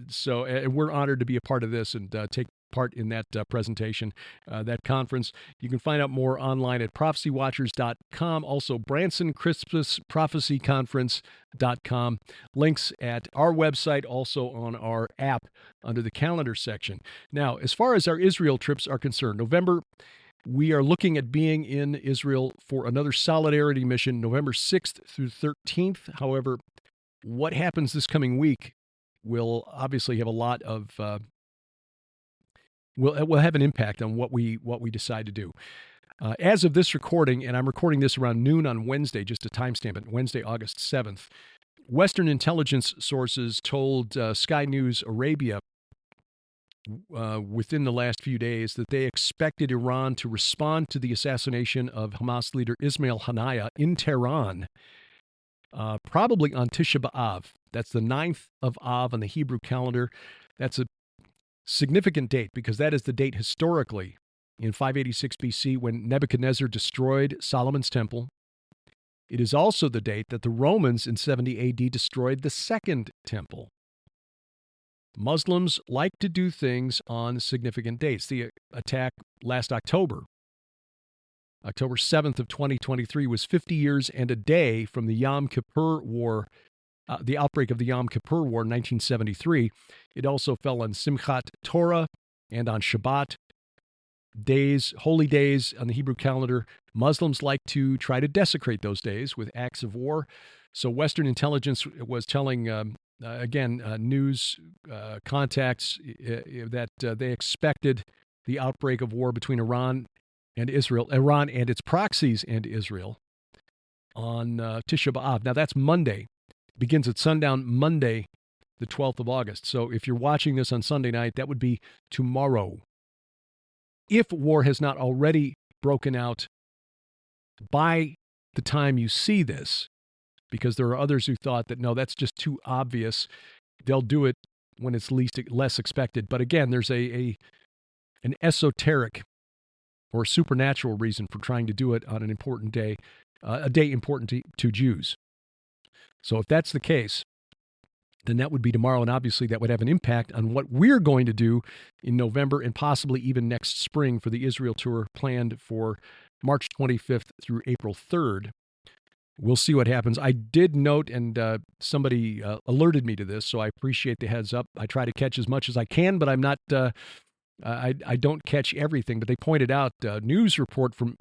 So we're honored to be a part of this and take part in that presentation, that conference. You can find out more online at prophecywatchers.com. Also, Branson Christmas Prophecy Conference.com. Links at our website, also on our app under the calendar section. Now, as far as our Israel trips are concerned, November, we are looking at being in Israel for another solidarity mission, November 6th through 13th. However, what happens this coming week will obviously have a lot of will have an impact on what we decide to do. As of this recording, and I'm recording this around noon on Wednesday, just a timestamp it, Wednesday, August 7th, Western intelligence sources told Sky News Arabia within the last few days that they expected Iran to respond to the assassination of Hamas leader Ismail Haniyeh in Tehran, probably on Tisha B'Av. That's the 9th of Av on the Hebrew calendar. That's a significant date because that is the date historically in 586 BC when Nebuchadnezzar destroyed Solomon's temple. It is also the date that the Romans in 70 AD destroyed the Second Temple. Muslims like to do things on significant dates. The attack last October 7th of 2023, was 50 years and a day from the Yom Kippur War, the outbreak of the Yom Kippur War in 1973. It also fell on Simchat Torah and on Shabbat, days, holy days on the Hebrew calendar. Muslims like to try to desecrate those days with acts of war. So Western intelligence was telling, news contacts that they expected the outbreak of war between Iran and its proxies and Israel on Tisha B'Av. Now that's Monday. Begins at sundown Monday, the 12th of August. So if you're watching this on Sunday night, that would be tomorrow. If war has not already broken out by the time you see this, because there are others who thought that, no, that's just too obvious. They'll do it when it's less expected. But again, there's an esoteric or a supernatural reason for trying to do it on an important day, a day important to Jews. So if that's the case, then that would be tomorrow, and obviously that would have an impact on what we're going to do in November and possibly even next spring for the Israel tour planned for March 25th through April 3rd. We'll see what happens. I did note, and somebody alerted me to this, so I appreciate the heads up. I try to catch as much as I can, but I'm not. I don't catch everything. But they pointed out a news report from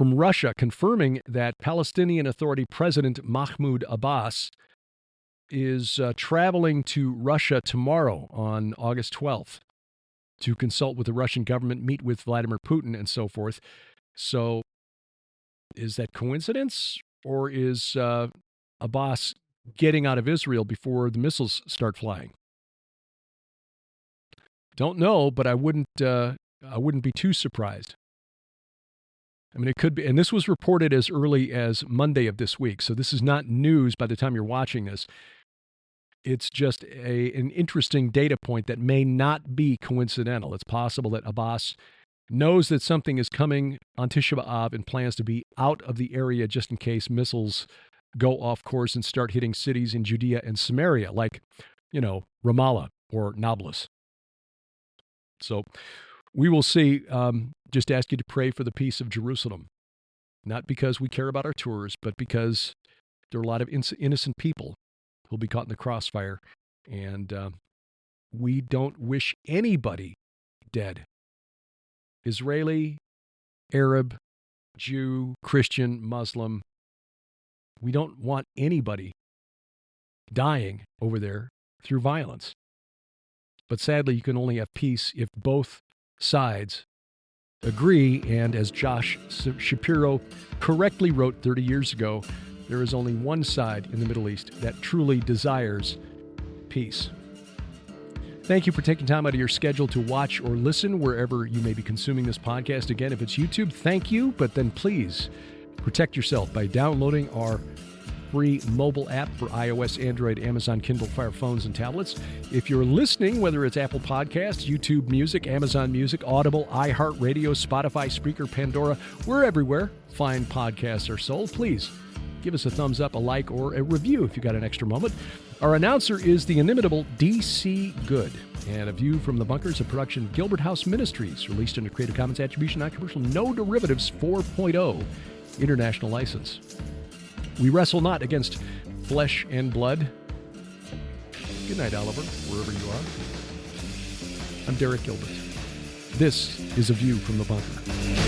Russia confirming that Palestinian Authority President Mahmoud Abbas is traveling to Russia tomorrow on August 12th to consult with the Russian government, meet with Vladimir Putin, and so forth. So, is that coincidence? Or is Abbas getting out of Israel before the missiles start flying? Don't know, but I wouldn't be too surprised. I mean, it could be, and this was reported as early as Monday of this week, so this is not news by the time you're watching this. It's just an interesting data point that may not be coincidental. It's possible that Abbas knows that something is coming on Tisha B'Av and plans to be out of the area just in case missiles go off course and start hitting cities in Judea and Samaria, like, Ramallah or Nablus. So we will see. Just ask you to pray for the peace of Jerusalem, not because we care about our tours, but because there are a lot of innocent people who'll be caught in the crossfire, and we don't wish anybody dead. Israeli, Arab, Jew, Christian, Muslim. We don't want anybody dying over there through violence. But sadly, you can only have peace if both sides agree. And as Josh Shapiro correctly wrote 30 years ago, there is only one side in the Middle East that truly desires peace. Thank you for taking time out of your schedule to watch or listen wherever you may be consuming this podcast. Again, if it's YouTube, thank you, but then please protect yourself by downloading our free mobile app for iOS, Android, Amazon Kindle Fire phones and tablets. If you're listening, whether it's Apple Podcasts, YouTube Music, Amazon Music, Audible, iHeartRadio, Spotify, Spreaker, Pandora, we're everywhere fine podcasts are sold. Please give us a thumbs up, a like, or a review if you got an extra moment. Our announcer is the inimitable D.C. Good. And A View from the Bunker is a production of Gilbert House Ministries, released under Creative Commons Attribution, Non-Commercial, No Derivatives 4.0 International License. We wrestle not against flesh and blood. Good night, Oliver, wherever you are. I'm Derek Gilbert. This is A View from the Bunker.